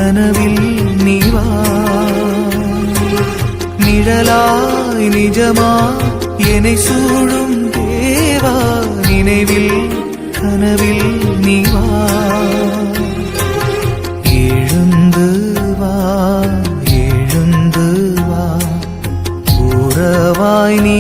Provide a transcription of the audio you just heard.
கனவில் நீ வா நிழலாய் நிஜமா என்னை சூழும் தேவா நினைவில் கனவில் நீ வா எழுந்து வா உறவாய் நீ